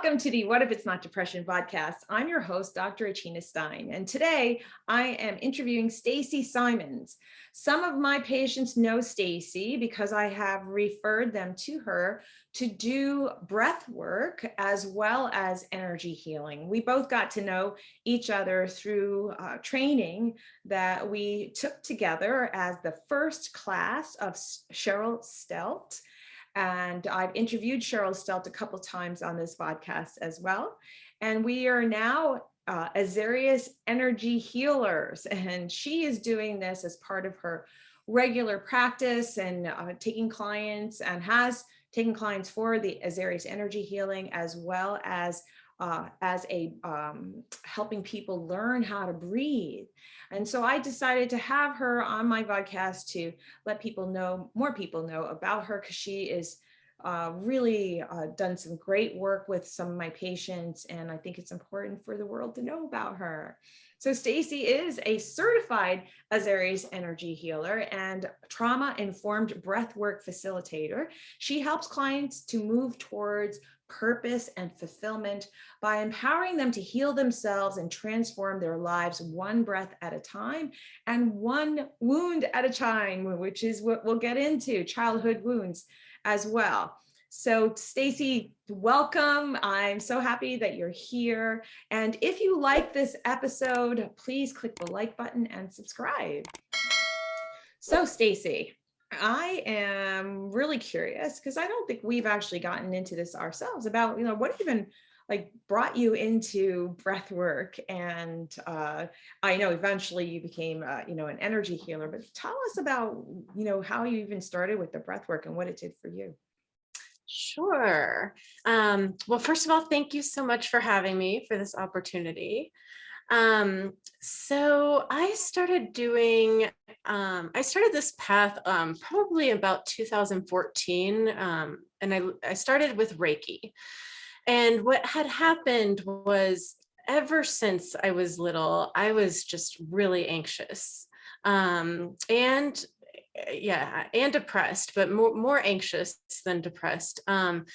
Welcome to the What If It's Not Depression podcast. I'm your host, Dr. Achina Stein, and today I am interviewing Stacy Simons. Some of my patients know Stacy because I have referred them to her to do breath work as well as energy healing. We both got to know each other through training that we took together as the first class of Cheryl Stelt. And I've interviewed Cheryl Stelt a couple times on this podcast as well. And we are now Azarias Energy Healers. And she is doing this as part of her regular practice and taking clients, and has taken clients for the Azarias Energy Healing, as well as helping people learn how to breathe. And so I decided to have her on my podcast to let more people know about her, because she is really done some great work with some of my patients, and I think it's important for the world to know about her. So Stacy is a certified Azarias Energy Healer and Trauma-Informed Breathwork Facilitator. She helps clients to move towards purpose and fulfillment by empowering them to heal themselves and transform their lives one breath at a time and one wound at a time, which is what we'll get into, childhood wounds as well. So Stacy, welcome. I'm so happy that you're here. And if you like this episode, please click the like button and subscribe. So Stacy, I am really curious, because I don't think we've actually gotten into this ourselves, about, what even brought you into breath work. And I know eventually you became, an energy healer, but tell us about, how you even started with the breath work and what it did for you. Sure. Well, first of all, thank you so much for having me for this opportunity. So I started this path probably about 2014, and I started with Reiki. And what had happened was, ever since I was little, I was just really anxious, and depressed, but more anxious than depressed. And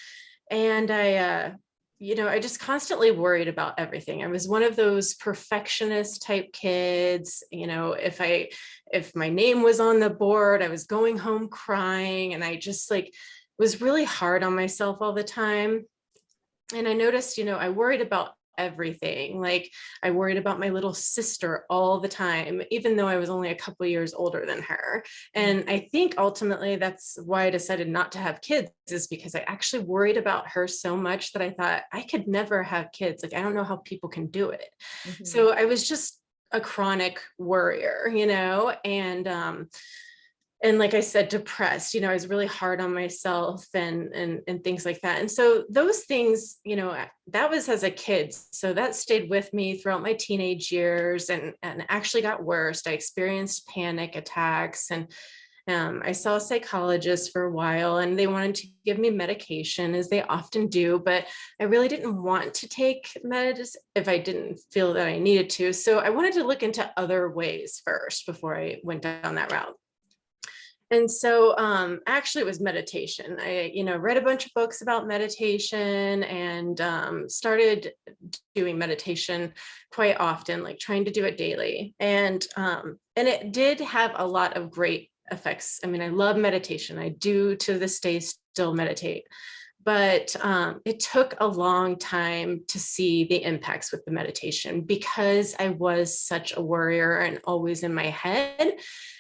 I just constantly worried about everything. I was one of those perfectionist type kids. If my name was on the board, I was going home crying, and I just was really hard on myself all the time. And I noticed, I worried about everything. I worried about my little sister all the time, even though I was only a couple of years older than her. And I think ultimately that's why I decided not to have kids, is because I actually worried about her so much that I thought I could never have kids. I don't know how people can do it. Mm-hmm. So I was just a chronic worrier, and like I said, depressed, I was really hard on myself and things like that. And so those things, that was as a kid. So that stayed with me throughout my teenage years, and actually got worse. I experienced panic attacks, and I saw a psychologist for a while, and they wanted to give me medication, as they often do, but I really didn't want to take medicine if I didn't feel that I needed to. So I wanted to look into other ways first before I went down that route. And so actually it was meditation. I, read a bunch of books about meditation, and started doing meditation quite often, trying to do it daily. And it did have a lot of great effects. I mean, I love meditation. I do to this day still meditate. But it took a long time to see the impacts with the meditation, because I was such a worrier and always in my head.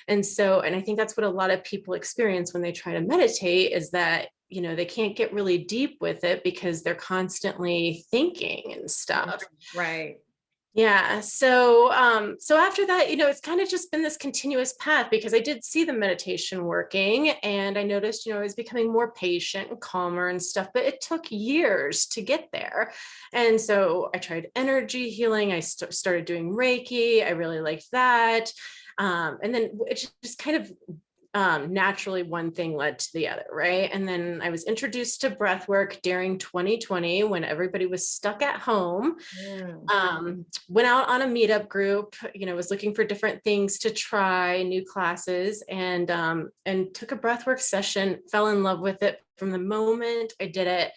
And I think that's what a lot of people experience when they try to meditate, is that, they can't get really deep with it because they're constantly thinking and stuff. Right. Yeah. So after that, it's kind of just been this continuous path, because I did see the meditation working, and I noticed, I was becoming more patient and calmer and stuff, but it took years to get there. And so I tried energy healing. I started doing Reiki. I really liked that. And then it just kind of naturally one thing led to the other, right? And then I was introduced to breathwork during 2020, when everybody was stuck at home. Went out on a meetup group, was looking for different things to try, new classes, and took a breathwork session, fell in love with it from the moment I did it.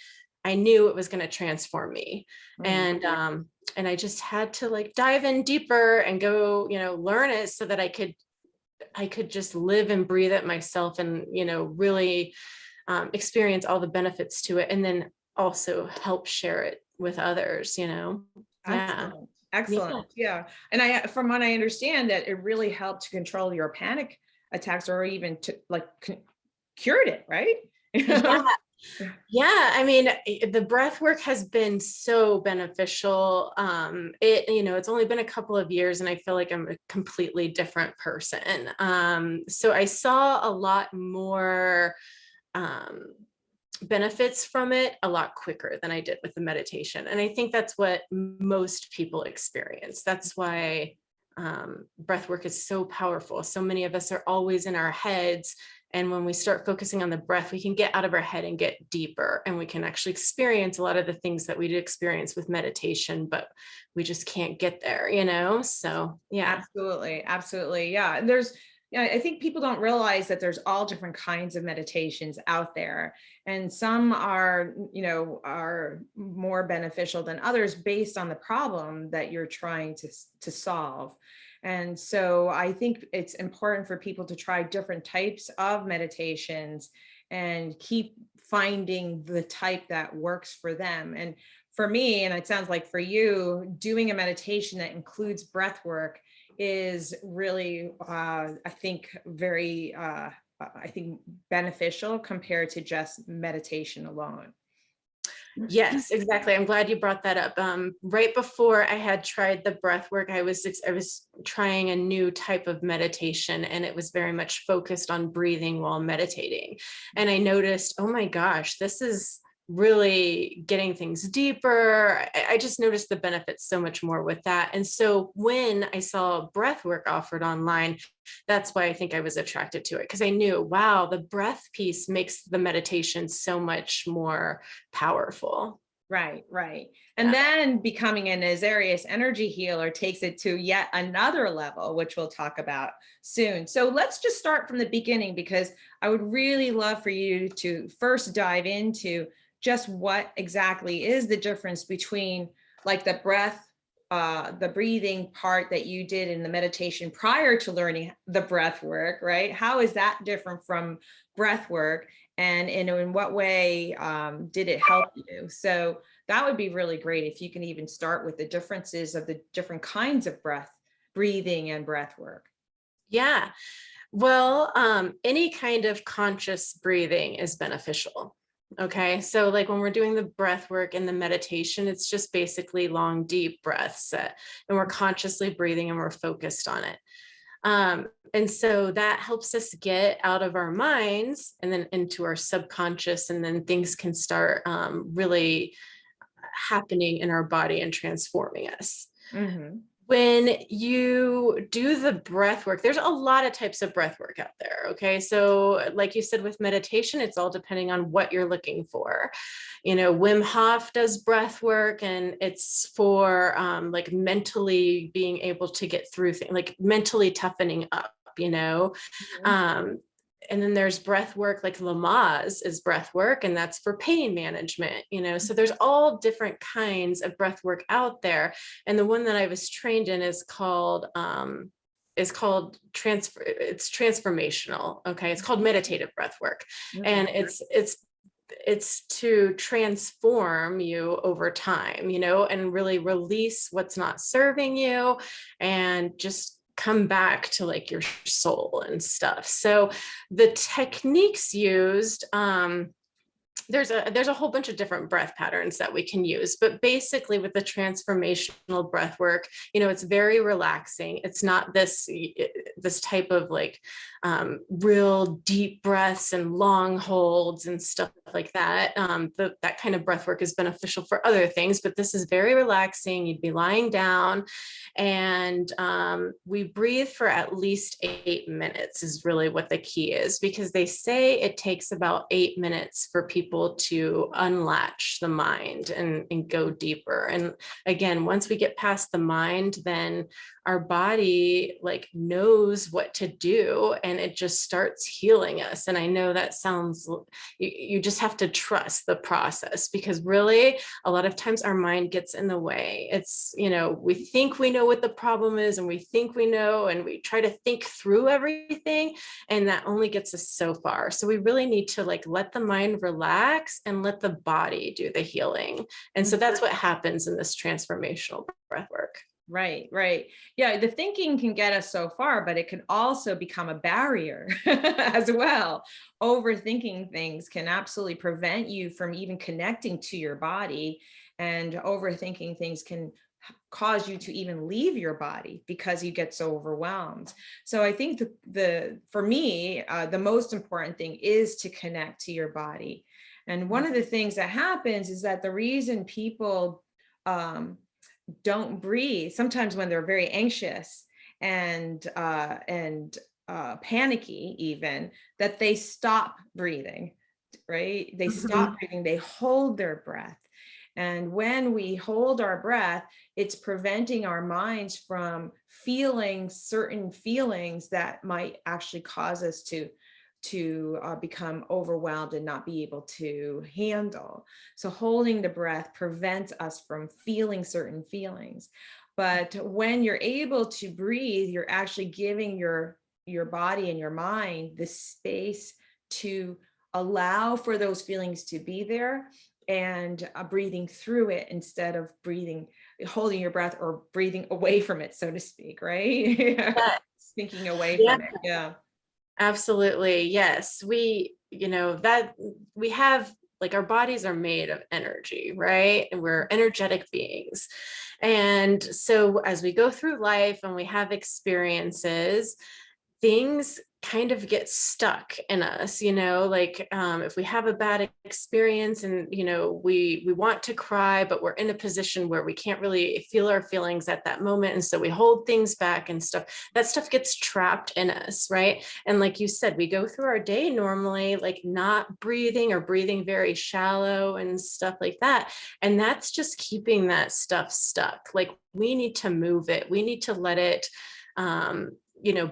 I knew it was going to transform me. Mm. And I just had to like dive in deeper and go, learn it so that I could just live and breathe it myself and, really experience all the benefits to it. And then also help share it with others, Yeah. Excellent. Excellent. Yeah. Yeah. And from what I understand, that it really helped to control your panic attacks, or even to like cured it, right? Yeah. Yeah, I mean, the breath work has been so beneficial. It's only been a couple of years and I feel like I'm a completely different person. So I saw a lot more benefits from it a lot quicker than I did with the meditation. And I think that's what most people experience. That's why breath work is so powerful. So many of us are always in our heads. And when we start focusing on the breath, we can get out of our head and get deeper, and we can actually experience a lot of the things that we'd experience with meditation, but we just can't get there, So yeah. Absolutely. Absolutely. Yeah. I think people don't realize that there's all different kinds of meditations out there. And some are more beneficial than others based on the problem that you're trying to solve. And so I think it's important for people to try different types of meditations and keep finding the type that works for them. And for me, and it sounds like for you, doing a meditation that includes breath work is really, I think, very, beneficial compared to just meditation alone. Yes, exactly. I'm glad you brought that up. Right before I had tried the breath work, I was trying a new type of meditation, and it was very much focused on breathing while meditating. And I noticed, oh my gosh, this is really getting things deeper. I just noticed the benefits so much more with that. And so when I saw breath work offered online, that's why I think I was attracted to it, because I knew, wow, the breath piece makes the meditation so much more powerful. Right, right. And Yeah. then becoming an Azarias Energy Healer takes it to yet another level, which we'll talk about soon. So let's just start from the beginning, because I would really love for you to first dive into just what exactly is the difference between like the breathing part that you did in the meditation prior to learning the breath work, right? How is that different from breath work? And in what way did it help you? So that would be really great if you can even start with the differences of the different kinds of breathing and breath work. Yeah. Well, any kind of conscious breathing is beneficial. Okay. So like when we're doing the breath work and the meditation, it's just basically long, deep breaths, and we're consciously breathing and we're focused on it. And so that helps us get out of our minds and then into our subconscious, and then things can start really happening in our body and transforming us. Mm-hmm. When you do the breath work, there's a lot of types of breath work out there. Okay. So, like you said, with meditation, it's all depending on what you're looking for. Wim Hof does breath work, and it's for like mentally being able to get through things, like mentally toughening up, Mm-hmm. And then there's breath work, like Lamaze is breath work, and that's for pain management, so there's all different kinds of breath work out there. And the one that I was trained in is called it's transformational. Okay. It's called meditative breath work. Okay. And it's to transform you over time, and really release what's not serving you, and just come back to like your soul and stuff. So the techniques used, there's a whole bunch of different breath patterns that we can use, but basically with the transformational breath work, it's very relaxing. It's not this type of like real deep breaths and long holds and stuff like that. That kind of breath work is beneficial for other things, but this is very relaxing. You'd be lying down, and we breathe for at least 8 minutes is really what the key is, because they say it takes about 8 minutes for people people to unlatch the mind and go deeper. And again, once we get past the mind, then our body like knows what to do, and it just starts healing us. And I know that sounds, you just have to trust the process, because really a lot of times our mind gets in the way. It's, we think we know what the problem is, and we think we know, and we try to think through everything, and that only gets us so far. So we really need to like let the mind relax and let the body do the healing. And so that's what happens in this transformational breath work. Right, right. Yeah, the thinking can get us so far, but it can also become a barrier as well. Overthinking things can absolutely prevent you from even connecting to your body, and overthinking things can cause you to even leave your body because you get so overwhelmed. So I think for me, the most important thing is to connect to your body. And one of the things that happens is that the reason people don't breathe sometimes when they're very anxious and panicky, even, that they stop breathing, right? They stop breathing, they hold their breath. And when we hold our breath, it's preventing our minds from feeling certain feelings that might actually cause us to become overwhelmed and not be able to handle. So holding the breath prevents us from feeling certain feelings. But when you're able to breathe, you're actually giving your body and your mind the space to allow for those feelings to be there, and breathing through it instead of holding your breath or breathing away from it, so to speak, right? Yes. Thinking away from it. Yeah. Absolutely. Yes. That we have, like, our bodies are made of energy, right? And we're energetic beings. And so as we go through life and we have experiences, things kind of get stuck in us, like if we have a bad experience and, we want to cry, but we're in a position where we can't really feel our feelings at that moment. And so we hold things back and stuff, that stuff gets trapped in us, right? And like you said, we go through our day normally, like not breathing or breathing very shallow and stuff like that. And that's just keeping that stuff stuck. Like, we need to move it. We need to let it,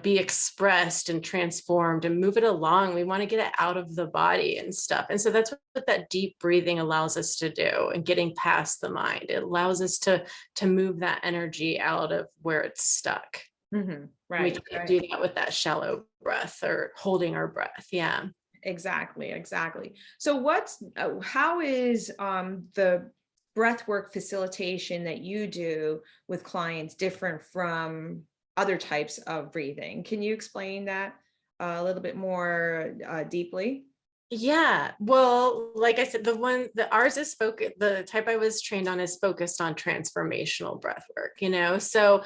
be expressed and transformed and move it along. We want to get it out of the body and stuff. And so that's what that deep breathing allows us to do, and getting past the mind. It allows us to move that energy out of where it's stuck. Mm-hmm. Right. We can't do that with that shallow breath or holding our breath. Yeah. Exactly. So how is the breathwork facilitation that you do with clients different from other types of breathing? Can you explain that a little bit more deeply? Yeah. Well, like I said, ours is focused, the type I was trained on is focused on transformational breath work, So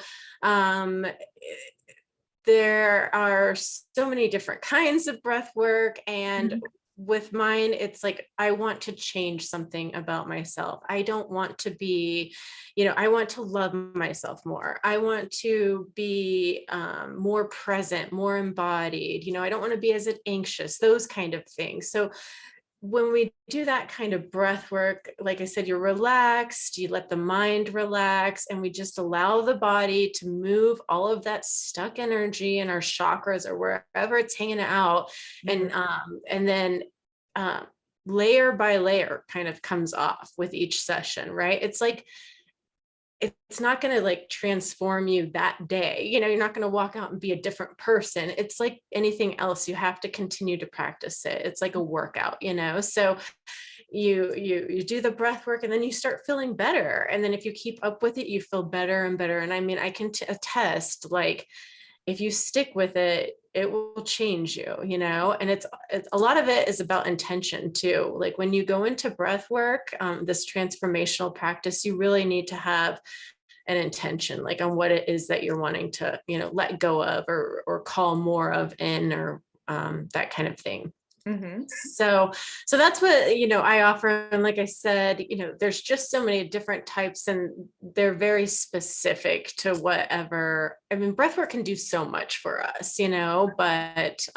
there are so many different kinds of breath work, and with mine, it's like, I want to change something about myself. I don't want to be, I want to love myself more. I want to be more present, more embodied. I don't want to be as anxious, those kind of things. So when we do that kind of breath work, like I said, you're relaxed, you let the mind relax, and we just allow the body to move all of that stuck energy in our chakras or wherever it's hanging out. And then layer by layer kind of comes off with each session, right? It's like, it's not going to like transform you that day. You're not going to walk out and be a different person. It's like anything else. You have to continue to practice it. It's like a workout, so you do the breath work, and then you start feeling better. And then if you keep up with it, you feel better and better. And I mean, I can attest, like, if you stick with it, it will change you, and it's a lot of it is about intention too. Like, when you go into breath work, this transformational practice, you really need to have an intention, like on what it is that you're wanting to, let go of or call more of in, or that kind of thing. So that's what, I offer. And like I said, there's just so many different types, and they're very specific to whatever. I mean, breathwork can do so much for us, but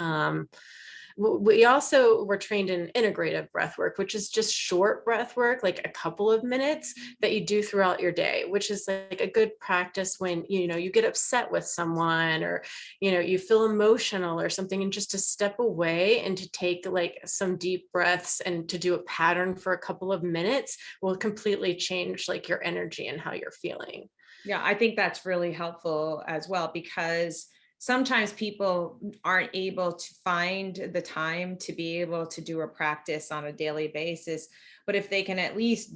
We also were trained in integrative breathwork, which is just short breathwork, like a couple of minutes that you do throughout your day, which is like a good practice when, you get upset with someone, or, you feel emotional or something, and just to step away and to take like some deep breaths and to do a pattern for a couple of minutes will completely change like your energy and how you're feeling. Yeah, I think that's really helpful as well, because sometimes people aren't able to find the time to be able to do a practice on a daily basis. But if they can at least,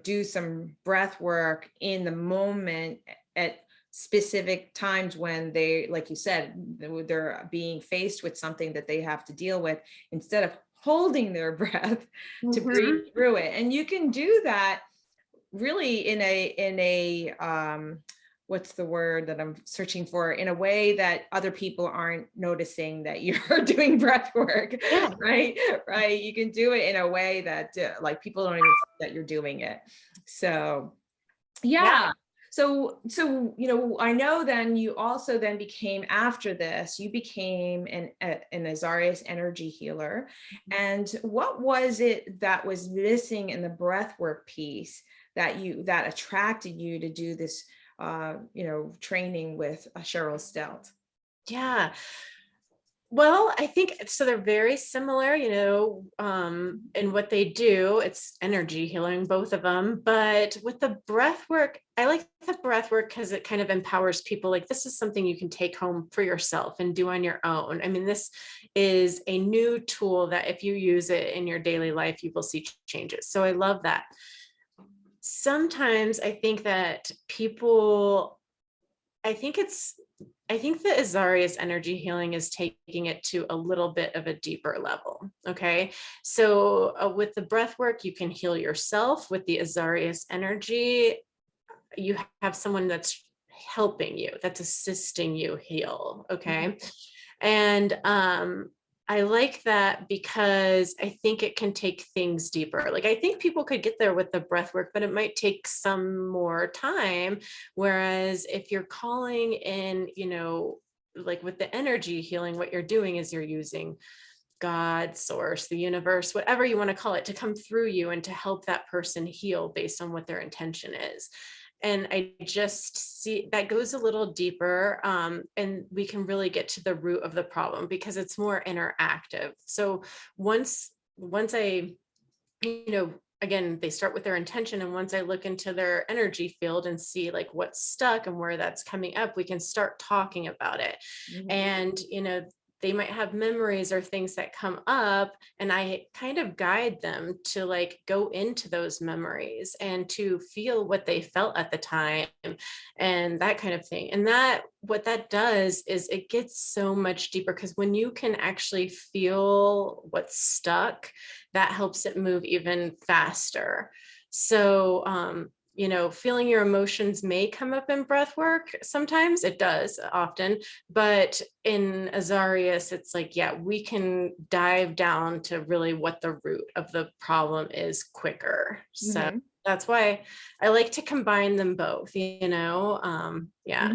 do some breath work in the moment at specific times when they, like you said, they're being faced with something that they have to deal with, instead of holding their breath to breathe Mhm. through it. And you can do that really in a what's the word that I'm searching for, in a way that other people aren't noticing that you're doing breath work. Yeah. Right, you can do it in a way that like people don't even see that you're doing it. So Yeah. yeah. So I know then you also then became, after this, you became an Azarias Energy Healer. And what was it that was missing in the breathwork piece that attracted you to do this training with Cheryl Stelt? Yeah. Well, I think so. They're very similar, in what they do. It's energy healing, both of them. But with the breath work, I like the breath work because it kind of empowers people. Like, this is something you can take home for yourself and do on your own. I mean, this is a new tool that if you use it in your daily life, you will see changes. So I love that. Sometimes I think that people, I think it's I think the Azarias energy healing is taking it to a little bit of a deeper level. Okay. So with the breath work, you can heal yourself. With the Azarias energy, you have someone that's helping you, that's assisting you heal. Okay. And I like that because I think it can take things deeper. Like, I think people could get there with the breath work, but it might take some more time. Whereas if you're calling in, like with the energy healing, what you're doing is you're using God, source, the universe, whatever you want to call it, to come through you and to help that person heal based on what their intention is. And I just see that goes a little deeper, and we can really get to the root of the problem because it's more interactive. So once I, again, they start with their intention, and once I look into their energy field and see like what's stuck and where that's coming up, we can start talking about it. Mhm. And they might have memories or things that come up, and I kind of guide them to like go into those memories and to feel what they felt at the time and that kind of thing. And that what that does is it gets so much deeper, because when you can actually feel what's stuck, that helps it move even faster. So feeling your emotions may come up in breath work. Sometimes it does, often, but in Azarias, it's like, yeah, we can dive down to really what the root of the problem is quicker. So Mhm. that's why I like to combine them both, yeah.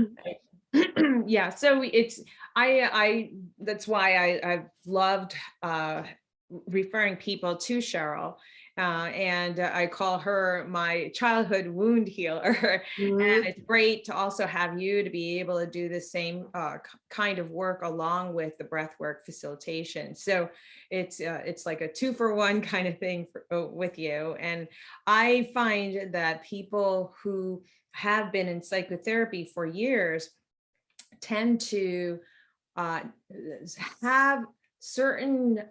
Yeah, so it's I that's why I've loved referring people to Cheryl, and I call her my childhood wound healer. And Mhm. it's great to also have you to be able to do the same kind of work along with the breathwork facilitation. So it's like a 2-for-1 kind of thing with you. And I find that people who have been in psychotherapy for years tend to uh, have certain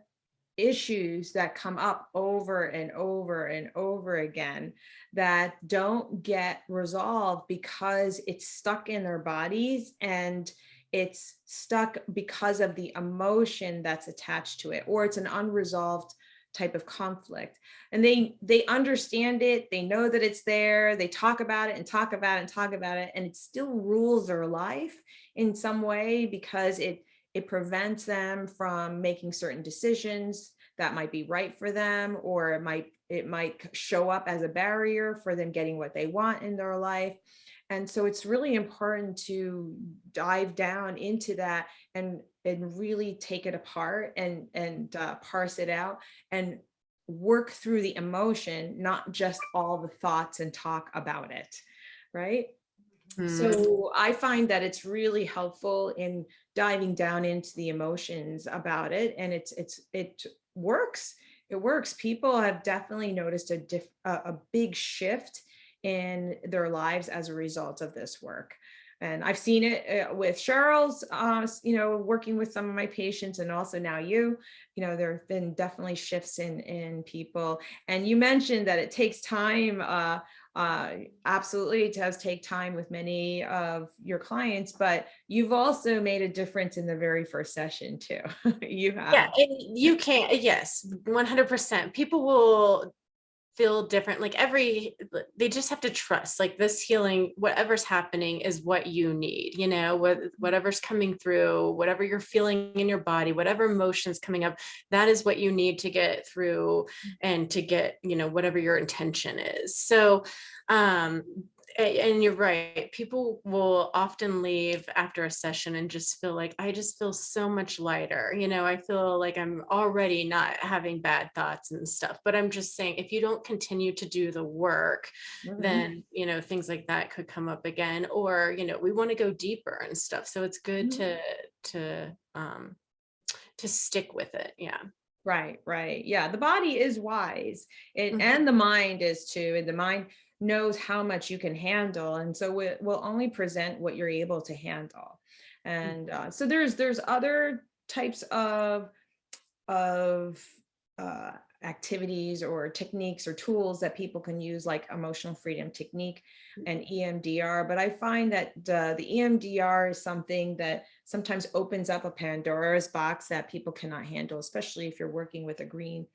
issues that come up over and over and over again that don't get resolved because it's stuck in their bodies, and it's stuck because of the emotion that's attached to it, or it's an unresolved type of conflict. And they understand it, they know that it's there, they talk about it and talk about it and talk about it, and it still rules their life in some way, because it prevents them from making certain decisions that might be right for them, or it might show up as a barrier for them getting what they want in their life. And so it's really important to dive down into that and really take it apart and parse it out and work through the emotion, not just all the thoughts and talk about it, right? Mhm. So I find that it's really helpful in diving down into the emotions about it, and it works. It works. People have definitely noticed a big shift in their lives as a result of this work. And I've seen it with Cheryl's, working with some of my patients, and also now there have been definitely shifts in people. And you mentioned that it takes time. Absolutely, it does take time with many of your clients, but you've also made a difference in the very first session too. You Yeah, have. and you can't, yes, 100%. People will feel different. Like they just have to trust, like this healing, whatever's happening is what you need, whatever's coming through, whatever you're feeling in your body, whatever emotions coming up, that is what you need to get through and to get, whatever your intention is. So, and you're right. People will often leave after a session and just feel like, I just feel so much lighter. I feel like I'm already not having bad thoughts and stuff. But I'm just saying, if you don't continue to do the work, Mhm. then, things like that could come up again, or, we want to go deeper and stuff. So it's good Mhm. to stick with it. Yeah. Right. Yeah, the body is wise, Mhm. and the mind is too. And the mind knows how much you can handle, and so it will only present what you're able to handle. And so there's other types of uh, activities or techniques or tools that people can use, like emotional freedom technique and EMDR. But I find that the EMDR is something that sometimes opens up a Pandora's box that people cannot handle, especially if you're working with a green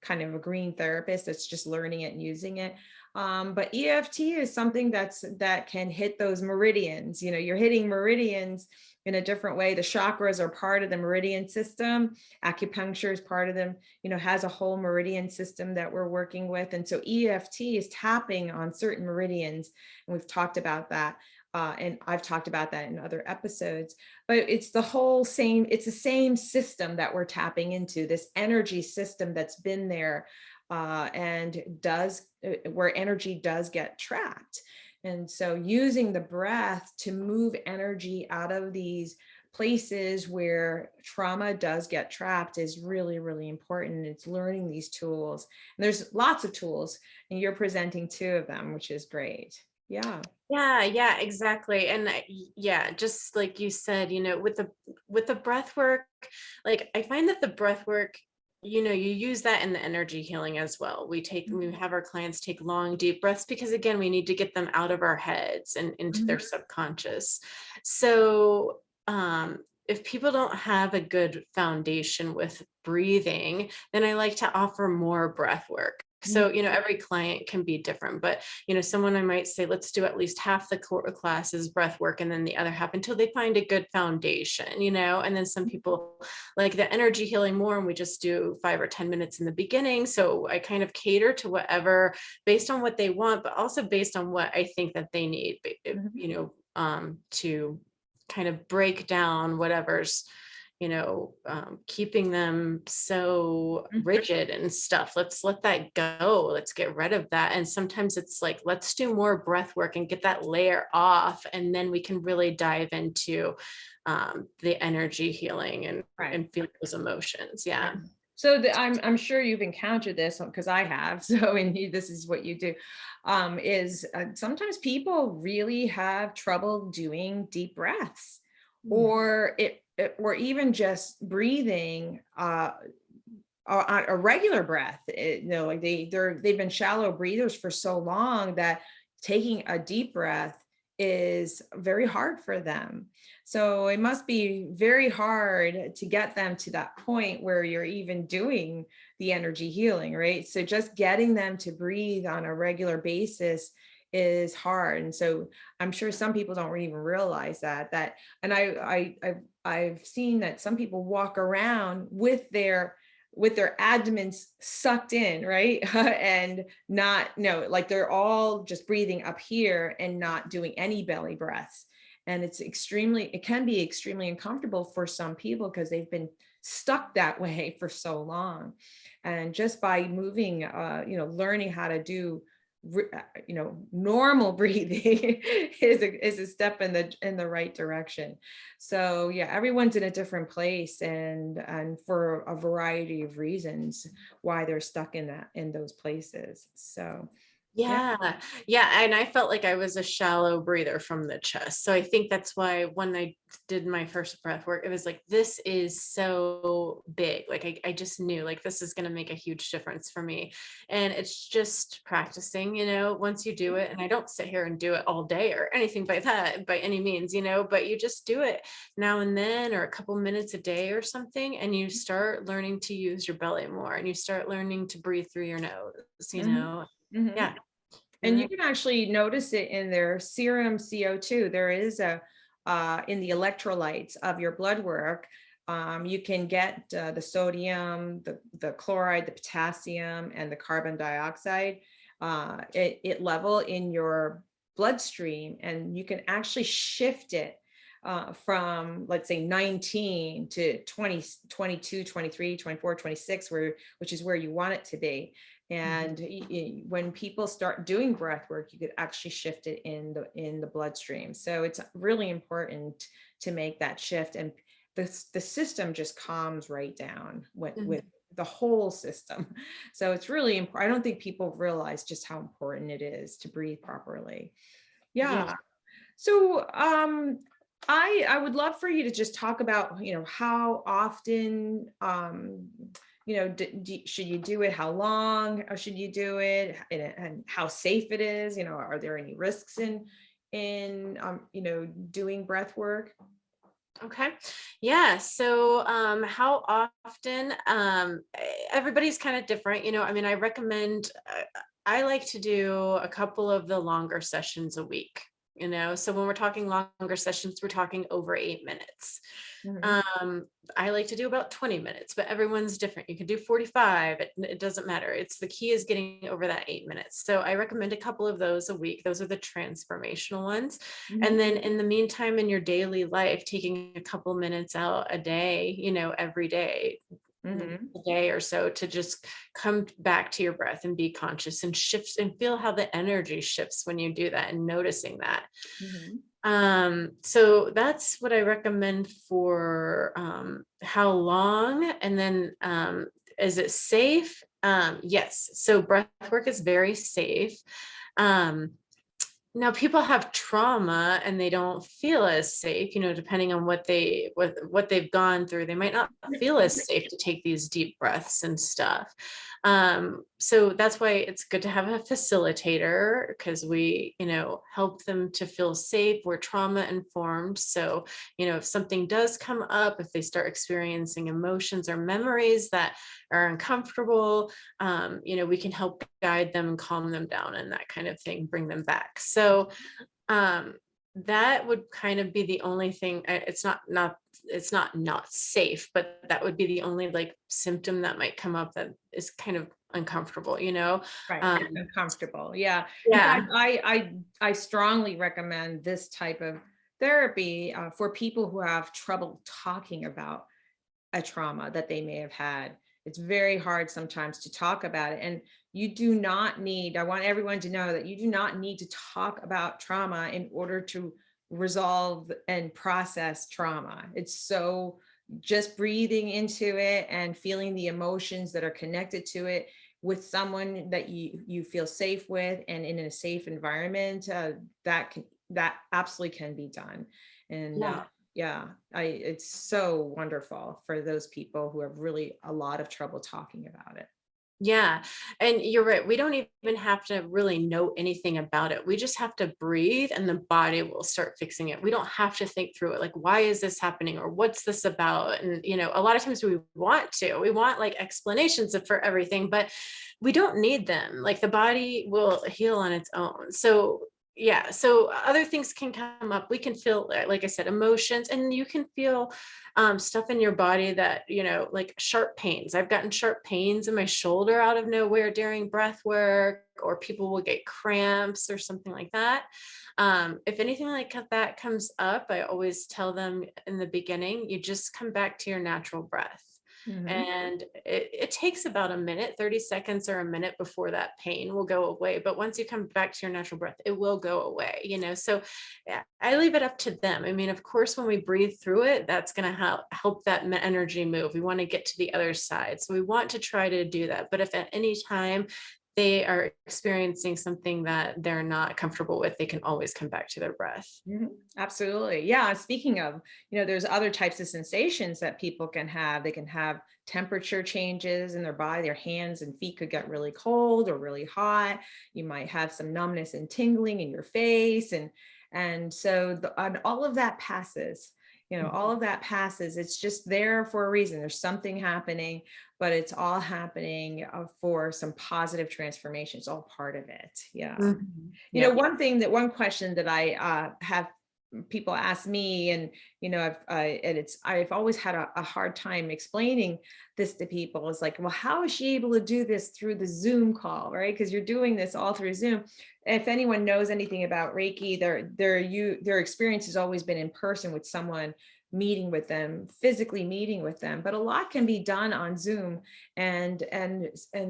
therapist that's just learning it and using it. But EFT is something that can hit those meridians. You're hitting meridians in a different way. The chakras are part of the meridian system. Acupuncture is part of them, has a whole meridian system that we're working with. And so EFT is tapping on certain meridians. And we've talked about that. And I've talked about that in other episodes, but it's the same system that we're tapping into, this energy system that's been there and where energy does get trapped. And so using the breath to move energy out of these places where trauma does get trapped is really, really important. It's learning these tools. And there's lots of tools, and you're presenting two of them, which is great. Yeah. Yeah, exactly. And yeah, just like you said, with the breath work, like I find that the breath work, you use that in the energy healing as well. We have our clients take long, deep breaths because again, we need to get them out of our heads and into their subconscious. So, if people don't have a good foundation with breathing, then I like to offer more breath work. So, every client can be different, but someone I might say, let's do at least half the classes breath work and then the other half until they find a good foundation, and then some people like the energy healing more and we just do 5 or 10 minutes in the beginning. So I kind of cater to whatever based on what they want, but also based on what I think that they need, to kind of break down whatever's keeping them so rigid and stuff. Let's let that go. Let's get rid of that. And sometimes it's like, let's do more breath work and get that layer off. And then we can really dive into the energy healing Right. and feel those emotions. Yeah. So I'm sure you've encountered this because I have. So, and this is what you do. Is sometimes people really have trouble doing deep breaths, or even just breathing a regular breath. Like they've been shallow breathers for so long that taking a deep breath is very hard for them. So it must be very hard to get them to that point where you're even doing the energy healing, right? So just getting them to breathe on a regular basis is hard. And so I'm sure some people don't even realize and I've seen that some people walk around with their with their abdomens sucked in, right? And not, no, like they're all just breathing up here and not doing any belly breaths. And it can be extremely uncomfortable for some people because they've been stuck that way for so long. And just by moving, learning how to do normal breathing is a step in the right direction. So yeah, everyone's in a different place, and for a variety of reasons why they're stuck in those places. So yeah. Yeah. Yeah. And I felt like I was a shallow breather from the chest. So I think that's why when I did my first breath work, it was like, this is so big. Like I just knew like this is going to make a huge difference for me. And it's just practicing, once you do it. And I don't sit here and do it all day or anything by any means, but you just do it now and then, or a couple minutes a day or something. And you start learning to use your belly more, and you start learning to breathe through your nose, Mm-hmm. Yeah. And you can actually notice it in their serum CO2. There is in the electrolytes of your blood work. You can get the sodium, the chloride, the potassium, and the carbon dioxide it level in your bloodstream, and you can actually shift it from, let's say, 19 to 20, 22, 23, 24, 26, which is where you want it to be. And when people start doing breath work, you could actually shift it in the bloodstream. So it's really important to make that shift, and the system just calms right down with the whole system. So it's really important. I don't think people realize just how important it is to breathe properly. Yeah. So I would love for you to just talk about, how often should you do it? How long should you do it? And how safe it is? Are there any risks in doing breath work? Okay. Yeah. So, how often, everybody's kind of different, I recommend, I like to do a couple of the longer sessions a week, so when we're talking longer sessions, we're talking over 8 minutes. I like to do about 20 minutes, but everyone's different. You can do 45. It doesn't matter. The key is getting over that 8 minutes. So I recommend a couple of those a week. Those are the transformational ones. And then in the meantime, in your daily life, taking a couple minutes out a day, every day, a day or so, to just come back to your breath and be conscious and shift and feel how the energy shifts when you do that, and noticing that. So that's what I recommend for how long. And then is it safe? Yes. So breath work is very safe. Now people have trauma and they don't feel as safe, depending on what they've gone through. They might not feel as safe to take these deep breaths and stuff. So that's why it's good to have a facilitator, because we, help them to feel safe. We're trauma informed. So, if something does come up, if they start experiencing emotions or memories that are uncomfortable, we can help guide them and calm them down and that kind of thing, bring them back. So, that would kind of be the only thing. It's not safe, but that would be the only like symptom that might come up that is kind of uncomfortable, Right. Uncomfortable. Yeah. In Yeah. fact, I strongly recommend this type of therapy for people who have trouble talking about a trauma that they may have had. It's very hard sometimes to talk about it. And you do not need, I want everyone to know that you do not need to talk about trauma in order to resolve and process trauma. It's so just breathing into it and feeling the emotions that are connected to it with someone that you feel safe with and in a safe environment, that absolutely can be done. And it's so wonderful for those people who have really a lot of trouble talking about it. Yeah. And you're right. We don't even have to really know anything about it. We just have to breathe and the body will start fixing it. We don't have to think through it. Like, why is this happening? Or what's this about? And, a lot of times we want like explanations for everything, but we don't need them. Like, the body will heal on its own. So, yeah, so other things can come up. We can feel, like I said, emotions, and you can feel stuff in your body that, like sharp pains. I've gotten sharp pains in my shoulder out of nowhere during breath work, or people will get cramps or something like that. If anything like that comes up, I always tell them in the beginning, you just come back to your natural breath. Mhm. And it takes about a minute, 30 seconds or a minute before that pain will go away. But once you come back to your natural breath, it will go away, So yeah, I leave it up to them. I mean, of course, when we breathe through it, that's going to help that energy move. We want to get to the other side. So we want to try to do that. But if at any time they are experiencing something that they're not comfortable with, they can always come back to their breath. Mhm. Absolutely. Yeah. Speaking of, there's other types of sensations that people can have. They can have temperature changes in their body. Their hands and feet could get really cold or really hot. You might have some numbness and tingling in your face. And so and all of that passes. All of that passes. It's just there for a reason. There's something happening, but it's all happening for some positive transformation. It's all part of it. Yeah. Yep. One question that I have people ask me, and I've always had a hard time explaining this to people. Is like, well, how is she able to do this through the Zoom call, right? Because you're doing this all through Zoom. If anyone knows anything about Reiki, their experience has always been in person with someone meeting with them, physically meeting with them, but a lot can be done on Zoom, and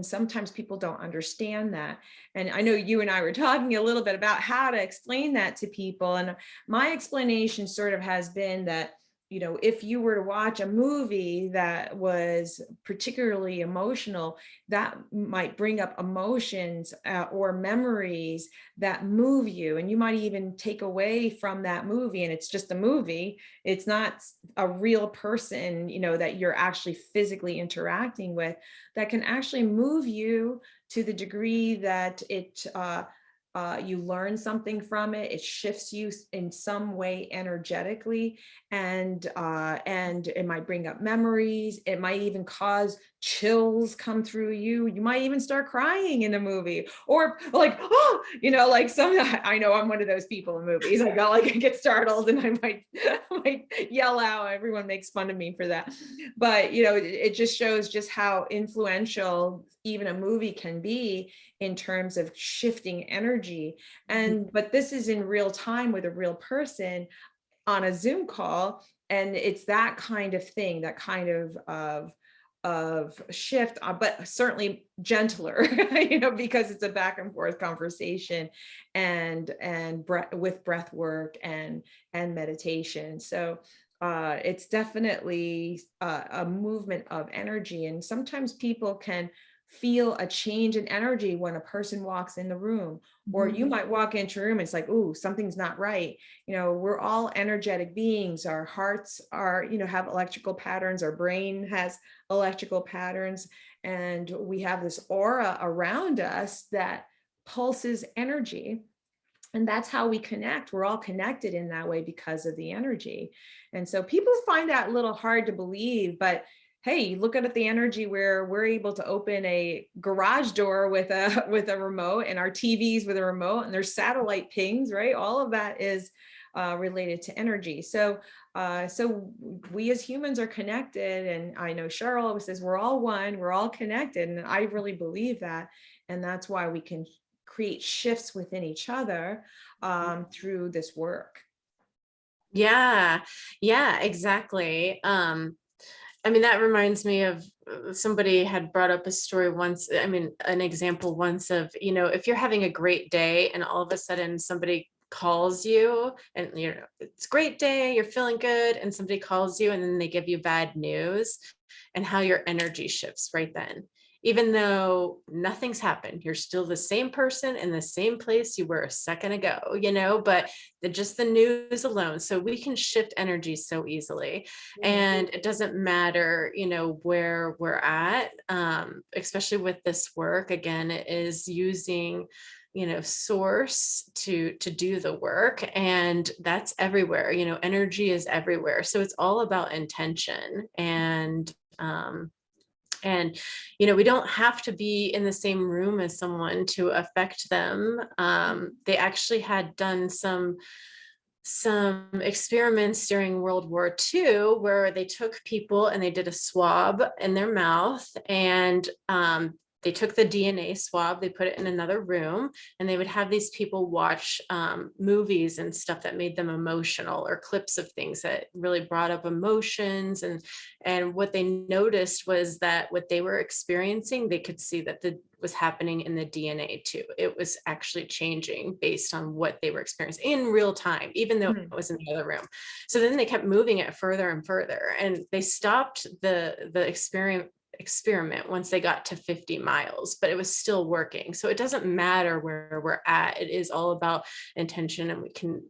sometimes people don't understand that. And I know you and I were talking a little bit about how to explain that to people, and my explanation sort of has been that if you were to watch a movie that was particularly emotional, that might bring up emotions or memories that move you, and you might even take away from that movie, and it's just a movie. It's not a real person, that you're actually physically interacting with, that can actually move you to the degree that you learn something from it. It shifts you in some way energetically, and it might bring up memories. It might even cause chills come through you. You might even start crying in a movie, or like, oh, like I know I'm one of those people in movies. I get startled and I might yell out. Everyone makes fun of me for that, but it just shows just how influential even a movie can be in terms of shifting energy. But this is in real time with a real person on a Zoom call. And it's that kind of thing, that kind of shift, but certainly gentler, because it's a back and forth conversation, and with breath work and meditation. So it's definitely a movement of energy. And sometimes people can feel a change in energy when a person walks in the room, or you might walk into a room and it's like, ooh, something's not right. We're all energetic beings. Our hearts are, have electrical patterns. Our brain has electrical patterns, and we have this aura around us that pulses energy. And that's how we connect. We're all connected in that way because of the energy. And so people find that a little hard to believe, but hey, look at the energy where we're able to open a garage door with a remote, and our TVs with a remote, and there's satellite pings, right? All of that is related to energy. So we as humans are connected. And I know Cheryl always says we're all one, we're all connected. And I really believe that. And that's why we can create shifts within each other through this work. Yeah, exactly. I mean, that reminds me of somebody had brought up a story once. I mean, an example once of, if you're having a great day and all of a sudden somebody calls you and, it's a great day, you're feeling good, and somebody calls you and then they give you bad news, and how your energy shifts right then. Even though nothing's happened, you're still the same person in the same place you were a second ago, but just the news alone. So we can shift energy so easily. And it doesn't matter, where we're at, especially with this work. Again, it is using, source to do the work, and that's everywhere. Energy is everywhere. So it's all about intention. And And, we don't have to be in the same room as someone to affect them. They actually had done some experiments during World War II where they took people and they did a swab in their mouth, and they took the DNA swab, they put it in another room, and they would have these people watch movies and stuff that made them emotional, or clips of things that really brought up emotions. And what they noticed was that what they were experiencing, they could see that was happening in the DNA too. It was actually changing based on what they were experiencing in real time, even though it was in the other room. So then they kept moving it further and further, and they stopped the experiment once they got to 50 miles, but it was still working. So it doesn't matter where we're at. It is all about intention, and we can,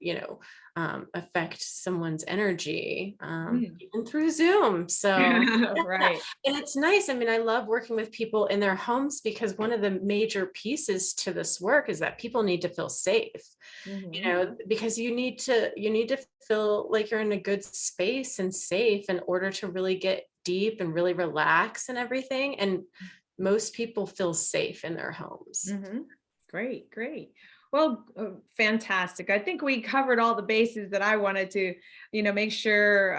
affect someone's energy even through Zoom. So Right. and it's nice. I mean, I love working with people in their homes, because one of the major pieces to this work is that people need to feel safe, because you need to feel like you're in a good space and safe in order to really get deep and really relax and everything. And most people feel safe in their homes. Great, great. Well, fantastic. I think we covered all the bases that I wanted to, make sure,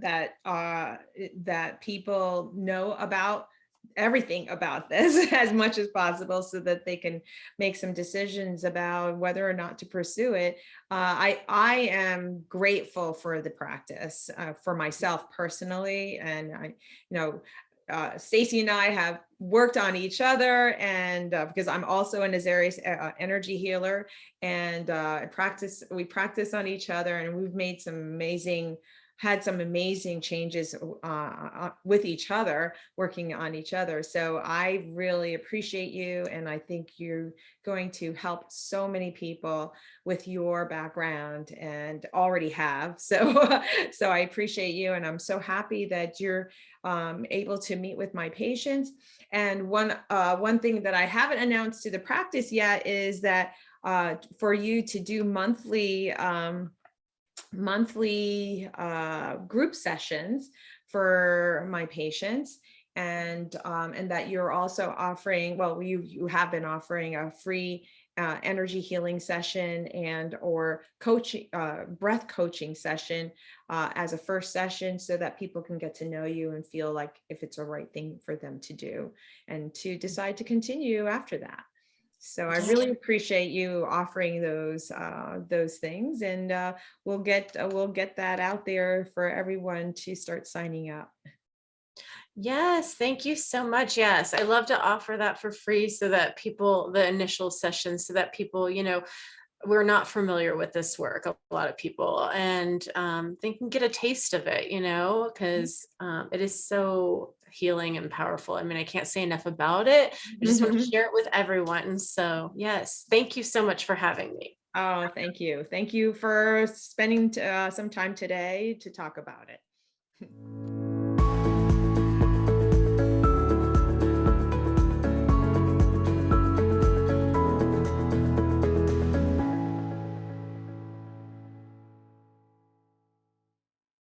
that people know about everything about this as much as possible, so that they can make some decisions about whether or not to pursue it. I am grateful for the practice, for myself personally, and Stacy and I have worked on each other, and because I'm also an Azarias Energy Healer, and we practice on each other, and we've had some amazing changes with each other, working on each other. So I really appreciate you, and I think you're going to help so many people with your background, and already have. So, so I appreciate you, and I'm so happy that you're able to meet with my patients. And one thing that I haven't announced to the practice yet is that for you to do monthly group sessions for my patients, and that you're also offering, well, you have been offering a free energy healing session and or coaching, breath coaching session as a first session, so that people can get to know you and feel like if it's a right thing for them to do, and to decide to continue after that. So I really appreciate you offering those things, and we'll get that out there for everyone to start signing up. Yes, thank you so much. Yes, I love to offer that for free, so that people, the initial sessions, so that people, we're not familiar with this work, a lot of people, and they can get a taste of it, because it is so healing and powerful. I mean, I can't say enough about it. I just want to share it with everyone. So yes, thank you so much for having me. Oh, thank you. Thank you for spending some time today to talk about it.